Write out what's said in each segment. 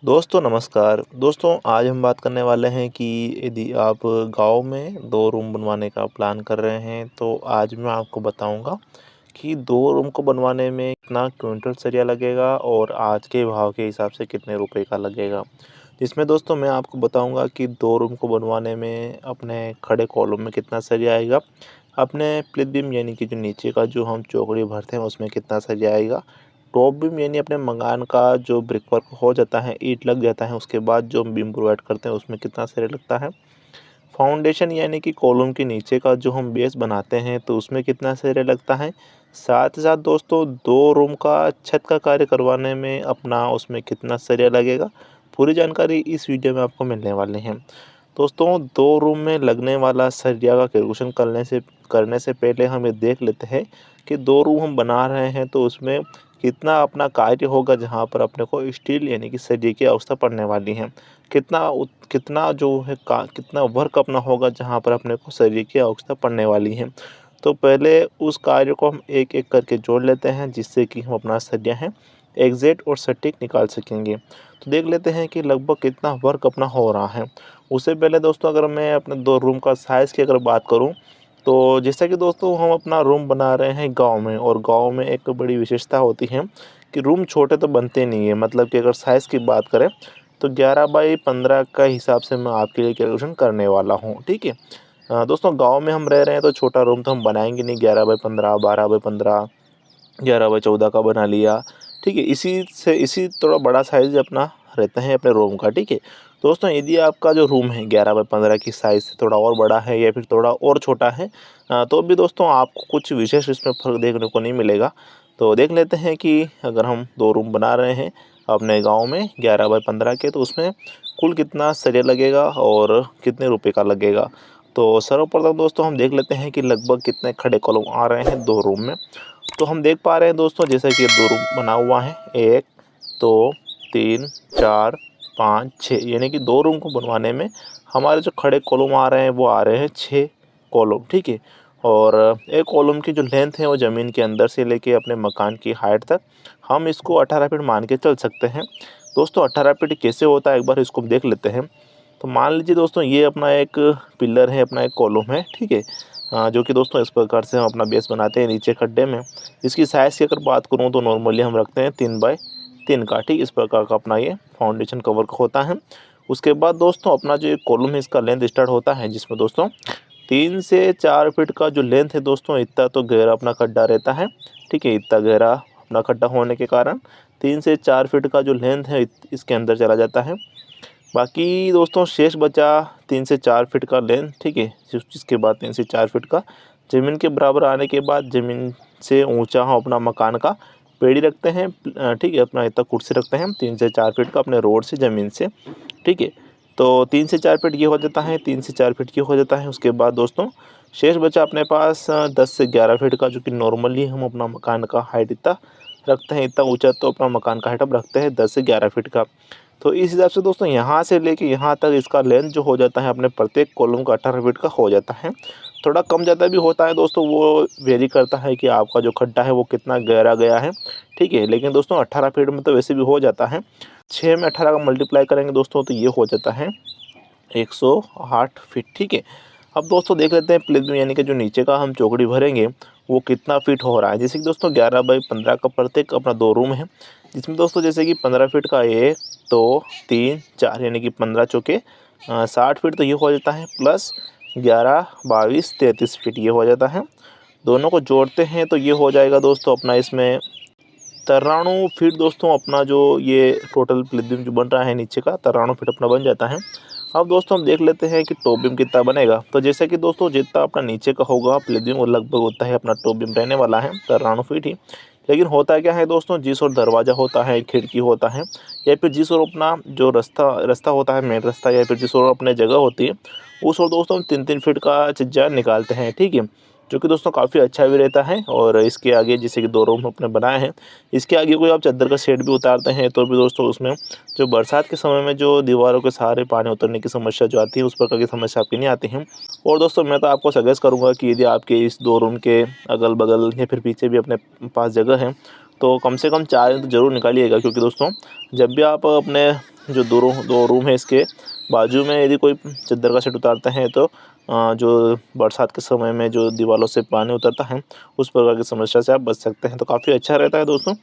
दोस्तों नमस्कार। दोस्तों आज हम बात करने वाले हैं कि यदि आप गाँव में 2 रूम बनवाने का प्लान कर रहे हैं, तो आज मैं आपको बताऊँगा कि 2 रूम को बनवाने में कितना क्विंटल सरिया लगेगा और आज के भाव के हिसाब से कितने रुपए का लगेगा। इसमें दोस्तों मैं आपको बताऊँगा कि 2 रूम को बनवाने में अपने खड़े कॉलम में कितना सरिया आएगा, अपने स्प्लिट बीम यानी कि जो नीचे का जो हम चौकड़ी भरते हैं उसमें कितना सरिया आएगा, टॉप बीम यानी अपने मकान का जो ब्रिक वर्क हो जाता है, ईंट लग जाता है, उसके बाद जो बीम प्रोवाइड करते हैं उसमें कितना सरिया लगता है। फाउंडेशन यानी कि कॉलम के नीचे का जो हम बेस बनाते हैं तो उसमें कितना सरिया लगता है। साथ ही साथ दोस्तों 2 रूम का छत का कार्य करवाने में अपना उसमें कितना सरिया लगेगा, पूरी जानकारी इस वीडियो में आपको मिलने वाली है। दोस्तों 2 रूम में लगने वाला सरिया का कैलकुलेशन करने से पहले हम ये देख लेते हैं कि 2 रूम हम बना रहे हैं तो उसमें कितना अपना कार्य होगा, जहाँ पर अपने को स्टील यानी कि सरिये की आवश्यकता पड़ने वाली है। कितना जो है का कितना वर्क अपना होगा, जहाँ पर अपने को सरिये की आवश्यकता पड़ने वाली है। तो पहले उस कार्य को हम एक-एक करके जोड़ लेते हैं, जिससे कि हम अपना सरिया है एग्ज़ैक्ट और सटीक निकाल सकेंगे। तो देख लेते हैं कि लगभग कितना वर्क अपना हो रहा है। उससे पहले दोस्तों अगर मैं अपने 2 रूम का साइज़ की अगर बात करूँ, तो जैसा कि दोस्तों हम अपना रूम बना रहे हैं गाँव में, और गाँव में एक बड़ी विशेषता होती है कि रूम छोटे तो बनते नहीं है। मतलब कि अगर साइज़ की बात करें तो 11 बाई 15 का हिसाब से मैं आपके लिए कैलकुलेशन करने वाला हूँ, ठीक है। दोस्तों गाँव में हम रह रहे हैं तो छोटा रूम तो हम बनाएँगे नहीं, 11 बाई 15, 12 बाई 15, 11 बाई 14 का बना लिया, ठीक है। इसी थोड़ा बड़ा साइज़ अपना रहता है अपने रूम का, ठीक है। दोस्तों यदि आपका जो रूम है 11 बाई 15 की साइज़ से थोड़ा और बड़ा है या फिर थोड़ा और छोटा है, तो भी दोस्तों आपको कुछ विशेष इसमें फ़र्क देखने को नहीं मिलेगा। तो देख लेते हैं कि अगर हम 2 रूम बना रहे हैं अपने गाँव में 11 बाई 15 के, तो उसमें कुल कितना सरिया लगेगा और कितने रुपए का लगेगा। तो सर्वप्रथम दोस्तों हम देख लेते हैं कि लगभग कितने खड़े कॉलम आ रहे हैं 2 रूम में। तो हम देख पा रहे हैं दोस्तों, जैसे कि 2 रूम बना हुआ है, 1, 2, 3, 4, 5, 6, यानी कि 2 रूम को बनवाने में हमारे जो खड़े कॉलम आ रहे हैं वो आ रहे हैं 6 कॉलम, ठीक है। और एक कॉलम की जो लेंथ है वो ज़मीन के अंदर से लेके अपने मकान की हाइट तक हम इसको 18 फीट मान के चल सकते हैं। दोस्तों 18 फीट कैसे होता है एक बार इसको देख लेते हैं। तो मान लीजिए दोस्तों ये अपना एक पिलर है, अपना एक कॉलम है, ठीक है। जो कि दोस्तों इस प्रकार से हम अपना बेस बनाते हैं नीचे खड्डे में। इसकी साइज़ की अगर बात करूँ तो नॉर्मली हम रखते हैं 3 बाई 3 का, ठीक। इस प्रकार का अपना ये फाउंडेशन कवर होता है। उसके बाद दोस्तों अपना जो ये कॉलम है इसका लेंथ स्टार्ट होता है, जिसमें दोस्तों 3 से 4 फीट का जो लेंथ है दोस्तों, इतना तो गहरा अपना खड्डा रहता है, ठीक है। इतना गहरा अपना खड्डा होने के कारण 3 से 4 फीट का जो लेंथ है इसके अंदर चला जाता है। बाकी दोस्तों शेष बचा 3 से 4 फीट का लेंथ, ठीक है। जिसके बाद 3 से 4 फीट का ज़मीन के बराबर आने के बाद ज़मीन से ऊंचा हम अपना मकान का पेड़ी रखते हैं, ठीक है। अपना इतना कुर्सी रखते हैं 3 से 4 फीट का अपने रोड से ज़मीन से, ठीक है। तो 3 से 4 फीट ये हो जाता है, 3 से 4 फीट ये हो जाता है। उसके बाद दोस्तों शेष बचा अपने पास 10 से 11 फीट का, जो कि नॉर्मली हम अपना मकान का हाइट इतना रखते हैं। इतना ऊंचा तो अपना मकान का हाइट हम रखते हैं 10 से 11 फीट का। तो इस हिसाब से दोस्तों यहाँ से लेके यहाँ तक इसका लेंथ जो हो जाता है अपने प्रत्येक कॉलम का 18 फीट का हो जाता है। थोड़ा कम ज़्यादा भी होता है दोस्तों, वो वेरी करता है कि आपका जो खड्डा है वो कितना गहरा गया है, ठीक है। लेकिन दोस्तों 18 फीट में तो वैसे भी हो जाता है। 6 में 18 का मल्टीप्लाई करेंगे दोस्तों तो ये हो जाता है 108 फीट, ठीक है। अब दोस्तों देख लेते हैं प्लेन में, यानी कि जो नीचे का हम चौकड़ी भरेंगे वो कितना फीट हो रहा है। जैसे कि दोस्तों 11 बाई 15 का प्रत्येक अपना 2 रूम है, जिसमें दोस्तों जैसे कि 15 फीट का 1, 2, 3, 4, यानी कि 15 चौके 60 फीट तो ये हो जाता है, प्लस 11, 22, 33 फीट ये हो जाता है। दोनों को जोड़ते हैं तो ये हो जाएगा दोस्तों अपना इसमें 93 फीट। दोस्तों अपना जो ये टोटल प्लेन जो बन रहा है नीचे का 93 फीट अपना बन जाता है। अब दोस्तों हम देख लेते हैं कि टॉप बीम कितना बनेगा। तो जैसे कि दोस्तों जितना अपना नीचे का होगा प्लेन बीम वो लगभग उतना ही अपना टॉप बीम रहने वाला है, 93 फीट ही। लेकिन होता क्या है दोस्तों, जिस ओर दरवाज़ा होता है, खिड़की होता है, या फिर जिस ओर अपना जो रास्ता रास्ता होता है, मेन रास्ता, या फिर जिस ओर अपने जगह होती है, उस ओर दोस्तों हम 3-3 फीट का छज्जा निकालते हैं, ठीक है। जो कि दोस्तों काफ़ी अच्छा भी रहता है। और इसके आगे जैसे कि 2 रूम अपने बनाए हैं, इसके आगे कोई आप चादर का शेड भी उतारते हैं तो भी दोस्तों उसमें जो बरसात के समय में जो दीवारों के सहारे पानी उतरने की समस्या जो आती है, उस प्रकार की समस्या आपकी नहीं आती है। और दोस्तों मैं तो आपको सजेस्ट करूँगा कि यदि आपके इस 2 रूम के अगल-बगल या फिर पीछे भी अपने पास जगह है, तो कम से कम 4 इंच ज़रूर निकालिएगा, क्योंकि दोस्तों जब भी आप अपने जो दो रूम है इसके बाजू में यदि कोई चद्दर का सेट उतारते हैं तो जो बरसात के समय में जो दीवारों से पानी उतरता है उस प्रकार की समस्या से आप बच सकते हैं, तो काफ़ी अच्छा रहता है दोस्तों।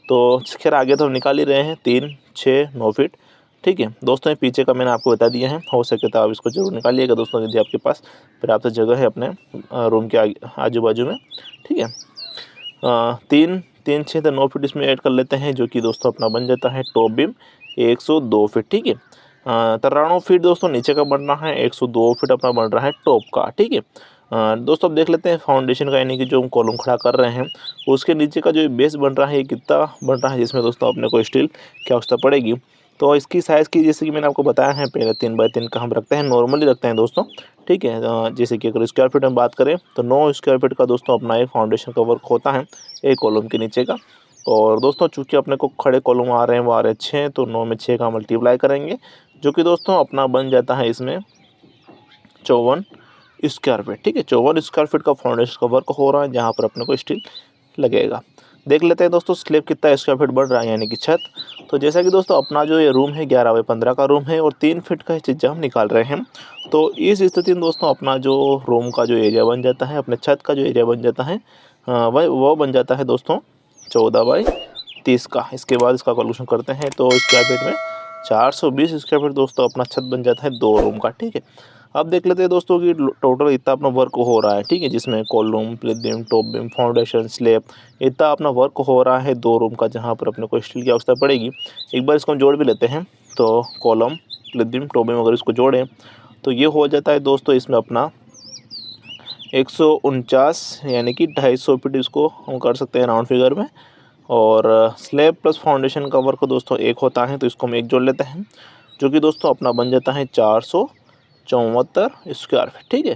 तो खैर आगे तो हम निकाल ही रहे हैं 3, 6, 9 फीट, ठीक है दोस्तों। ये पीछे का मैंने आपको बता दिया है, हो सके तो आप इसको जरूर निकालिएगा दोस्तों यदि आपके पास पर्याप्त जगह है अपने रूम के आजू बाजू में, ठीक है। 3, 6 तो 9 फीट इसमें ऐड कर लेते हैं, जो कि दोस्तों अपना बन जाता है टॉप बीम 102 फीट, ठीक है। 93 फीट दोस्तों नीचे का बन रहा है, 102 फीट अपना बन रहा है टॉप का, ठीक है। दोस्तों अब देख लेते हैं फाउंडेशन का, यानी कि जो हम कॉलम खड़ा कर रहे हैं उसके नीचे का जो बेस बन रहा है ये कितना बन रहा है, जिसमें दोस्तों अपने को स्टील की आवश्यकता पड़ेगी। तो इसकी साइज़ की जैसे कि मैंने आपको बताया है पहले 3 बाई 3 का हम रखते हैं, नॉर्मली रखते हैं दोस्तों, ठीक है। जैसे कि अगर स्क्वायर फीट में बात करें तो 9 स्क्वायर फीट का दोस्तों अपना एक फाउंडेशन का वर्क होता है एक कॉलम के नीचे का। और दोस्तों चूँकि अपने को खड़े कॉलम आ रहे हैं वो आ रहे हैं 6, तो 9 में 6 का मल्टीप्लाई करेंगे, जो कि दोस्तों अपना बन जाता है इसमें 54 स्क्वायर फीट, ठीक है। 54 स्क्वायर फीट का फाउंडेशन का वर्क हो रहा है, जहाँ पर अपने को स्टील लगेगा। देख लेते हैं दोस्तों स्लैब कितना स्क्वायर फीट बढ़ रहा है, यानी कि छत। तो जैसा कि दोस्तों अपना जो ये रूम है 11 बाई 15 का रूम है और 3 फीट का चीज़ हम निकाल रहे हैं। तो इस स्थिति में दोस्तों अपना जो रूम का जो एरिया बन जाता है, अपने छत का जो एरिया बन जाता है वह वो बन जाता है दोस्तों 14 बाई 30 का। इसके बाद इसका कैलकुलेशन करते हैं तो स्क्वायर फीट में 420 स्क्वायर फीट दोस्तों अपना छत बन जाता है 2 रूम का, ठीक है। अब देख लेते हैं दोस्तों कि टोटल इतना अपना वर्क हो रहा है, ठीक है, जिसमें column, प्लिथ beam, top beam, foundation, slab, इतना अपना वर्क हो रहा है 2 रूम का, जहाँ पर अपने को स्टील की आवश्यकता पड़ेगी। एक बार इसको हम जोड़ भी लेते हैं, तो कॉलम, प्लिथ बीम, टॉप बीम अगर इसको जोड़ें तो ये हो जाता है दोस्तों इसमें अपना 149, यानी कि 250 फीट इसको हम कर सकते हैं राउंड फिगर में। और स्लैब प्लस फाउंडेशन का वर्क दोस्तों एक होता है, तो इसको हम एक जोड़ लेते हैं, जो कि दोस्तों अपना बन जाता है 474 स्क्वायर फीट, ठीक है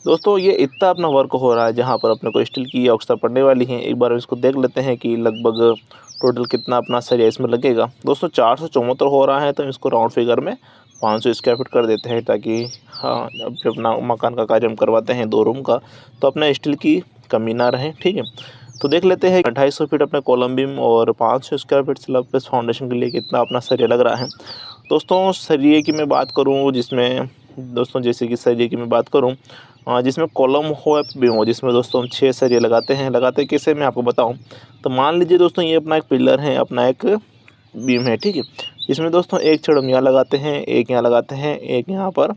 दोस्तों। ये इतना अपना वर्क हो रहा है जहाँ पर अपने को स्टील की आवश्यकता पड़ने वाली है। एक बार इसको देख लेते हैं कि लगभग टोटल कितना अपना सरिया इसमें लगेगा। दोस्तों 474 हो रहा है, तो इसको राउंड फिगर में 500 स्क्वायर फीट कर देते हैं, ताकि हाँ जब अपना मकान का कार्य हम करवाते हैं 2 रूम का तो अपना स्टील की कमी ना रहे, ठीक है। तो देख लेते हैं 250 फीट अपने कॉलम बीम और 500 square feet slab plus foundation के लिए कितना अपना सरिया लग रहा है। दोस्तों सरिये की मैं बात करूं, जिसमें दोस्तों जैसे कि सरिये की मैं बात करूं जिसमें कॉलम हो या बीम हो, जिसमें दोस्तों हम 6 सरिये लगाते कैसे मैं आपको बताऊं। तो मान लीजिए दोस्तों ये अपना एक पिलर है, अपना एक बीम है, ठीक है। इसमें दोस्तों एक छड़ हम यहाँ लगाते हैं, एक यहाँ लगाते हैं, एक यहाँ पर,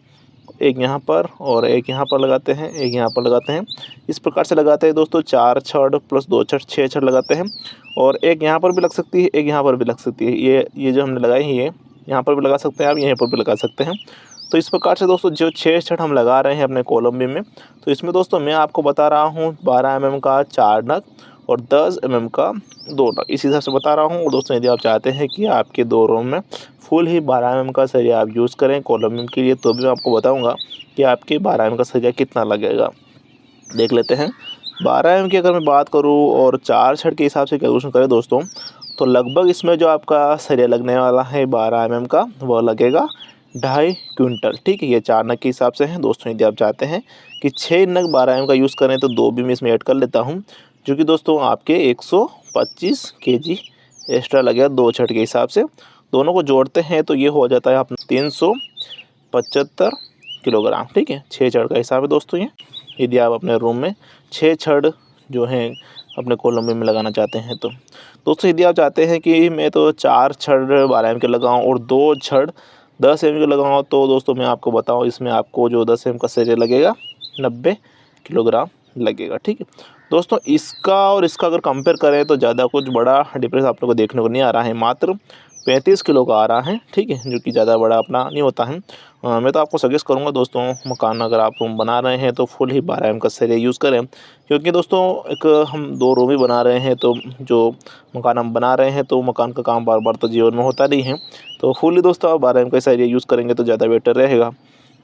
एक यहाँ पर और एक यहाँ पर लगाते हैं, एक यहाँ पर लगाते हैं। इस प्रकार से लगाते हैं दोस्तों 4 छड़ प्लस 2 छड़, 6 छड़ लगाते हैं। और एक यहाँ पर भी लग सकती है, एक यहाँ पर भी लग सकती है। ये जो हमने लगाई है ये यहाँ पर भी लगा सकते हैं आप, यहीं पर भी लगा सकते हैं। तो इस प्रकार से दोस्तों जो 6 छड़ हम लगा रहे हैं अपने कॉलम बीम में, तो इसमें दोस्तों मैं आपको बता रहा हूँ 12 mm का 4 नग और 10 mm का 2 नग, इस हिसाब से बता रहा हूँ। और दोस्तों यदि आप चाहते हैं कि आपके 2 रूम में फुल ही 12 mm का सरिया आप यूज़ करें कॉलम बीम के लिए, तो भी मैं आपको बताऊँगा कि आपके 12 mm का सरिया कितना लगेगा। देख लेते हैं 12 mm की अगर मैं बात करूँ और 4 छड़ के हिसाब से कैलकुलेशन करें दोस्तों, तो लगभग इसमें जो आपका सरिया लगने वाला है 12 mm का वह लगेगा 2.5 क्विंटल, ठीक है। ये 4 नग के हिसाब से हैं दोस्तों। यदि आप चाहते हैं कि 6 नग 12 mm का यूज़ करें तो 2 बीम इसमें ऐड कर लेता हूँ, जो कि दोस्तों आपके 125 kg एक्स्ट्रा लगेगा 2 छड़ के हिसाब से। दोनों को जोड़ते हैं तो ये हो जाता है अपना 375 किलोग्राम, ठीक है। 6 छड़ का हिसाब है दोस्तों ये। यदि आप अपने रूम में 6 छड़ जो हैं अपने कॉलम में लगाना चाहते हैं तो दोस्तों, यदि आप चाहते हैं कि मैं तो 4 छड़ 12 mm के लगाऊं और 2 छड़ 10 mm के लगाऊं, तो दोस्तों मैं आपको बताऊं इसमें आपको जो 10 mm का सरिया लगेगा 90 किलोग्राम लगेगा, ठीक है दोस्तों। इसका और इसका अगर कंपेयर करें तो ज़्यादा कुछ बड़ा डिफरेंस आप लोग को देखने को नहीं आ रहा है, मात्र 35 किलो का आ रहा है, ठीक है, जो कि ज़्यादा बड़ा अपना नहीं होता है। मैं तो आपको सजेस्ट करूंगा दोस्तों, मकान अगर आप रूम बना रहे हैं तो फुल ही 12 mm का सरिया यूज़ करें, क्योंकि दोस्तों एक हम 2 रूम ही बना रहे हैं, तो जो मकान हम बना रहे हैं तो मकान का काम बार बार तो जीवन में होता नहीं है। तो फुल ही दोस्तों आप 12 mm का सरिया यूज़ करेंगे तो ज़्यादा बेटर रहेगा।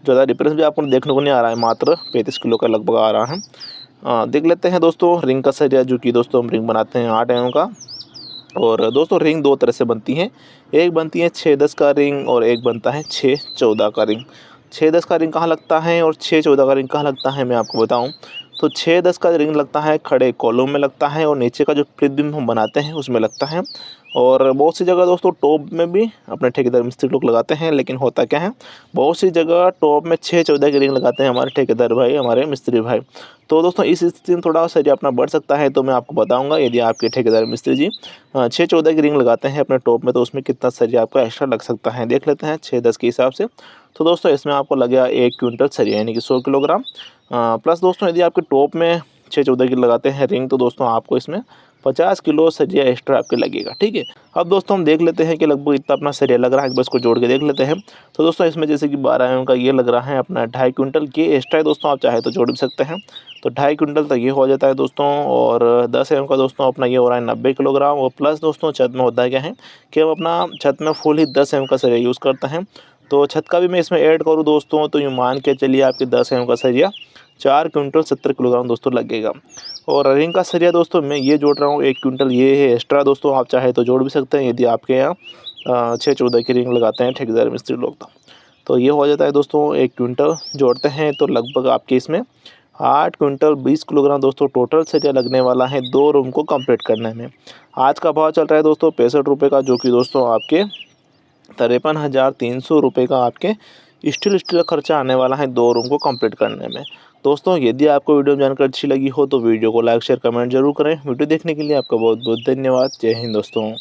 ज़्यादा डिफरेंस भी आपको देखने को नहीं आ रहा है, मात्र 35 किलो का लगभग आ रहा है। देख लेते हैं दोस्तों रिंग का सरिया, जो कि दोस्तों हम रिंग बनाते हैं 8 mm का। और दोस्तों रिंग 2 तरह से बनती हैं, एक बनती है 6-10 का रिंग और एक बनता है 6-14 का रिंग। 6-10 का रिंग कहाँ लगता है और 6-14 का रिंग कहाँ लगता है मैं आपको बताऊं। तो 6-10 का रिंग लगता है खड़े कॉलम में लगता है और नीचे का जो प्रतिबिंब हम बनाते हैं उसमें लगता है। और बहुत सी जगह दोस्तों टॉप में भी अपने ठेकेदार मिस्त्री लोग लगाते हैं, लेकिन होता क्या है बहुत सी जगह टॉप में 6-14 की रिंग लगाते हैं हमारे ठेकेदार भाई, हमारे मिस्त्री भाई। तो दोस्तों इस स्थिति में थोड़ा सरिया अपना बढ़ सकता है, तो मैं आपको बताऊंगा यदि आपके ठेकेदार मिस्त्री जी 6-14 की रिंग लगाते हैं अपने टॉप में तो उसमें कितना सरिया आपका एक्स्ट्रा लग सकता है, देख लेते हैं 6-10 के हिसाब से। तो दोस्तों इसमें आपको लगेगा 1 क्विंटल सरिया यानी कि 100 किलोग्राम। प्लस दोस्तों यदि आपके टॉप में 6-14 की लगाते हैं रिंग तो दोस्तों आपको इसमें 50 किलो सरिया एक्स्ट्रा आपके लगेगा, ठीक है। अब दोस्तों हम देख लेते हैं कि लगभग इतना अपना सरिया लग रहा है, एक बार इसको जोड़ के देख लेते हैं। तो दोस्तों इसमें जैसे कि 12 एम का ये लग रहा है अपना 2.5 क्विंटल के एक्स्ट्रा है दोस्तों, आप चाहे तो जोड़ भी सकते हैं। तो 2.5 क्विंटल तक ये हो जाता है दोस्तों। और 10 एम का दोस्तों अपना ये हो रहा है 90 किलोग्राम। और प्लस दोस्तों छत में होता है क्या है कि हम अपना छत में फुल ही 10 एम का सरिया यूज़ करते हैं। तो छत का भी मैं इसमें ऐड करूँ दोस्तों तो यूँ मान के चलिए आपके 10 एम का सरिया 4 क्विंटल 70 किलोग्राम दोस्तों लगेगा। और रिंग का सरिया दोस्तों मैं ये जोड़ रहा हूँ 1 क्विंटल, ये है एक्स्ट्रा दोस्तों, आप चाहे तो जोड़ भी सकते हैं यदि आपके यहाँ 6-14 की रिंग लगाते हैं ठेकेदार मिस्त्री लोग। तो ये हो जाता है दोस्तों 1 क्विंटल जोड़ते हैं तो लगभग आपके इसमें 8 क्विंटल 20 किलोग्राम दोस्तों टोटल सरिया लगने वाला है 2 रूम को कंप्लीट करने में। आज का भाव चल रहा है दोस्तों 65 रुपये का, जो कि दोस्तों आपके 53,300 रुपये का आपके स्टील का खर्चा आने वाला है 2 रूम को कंप्लीट करने में। दोस्तों यदि आपको वीडियो में जानकारी अच्छी लगी हो तो वीडियो को लाइक शेयर कमेंट जरूर करें। वीडियो देखने के लिए आपका बहुत बहुत धन्यवाद। जय हिंद दोस्तों।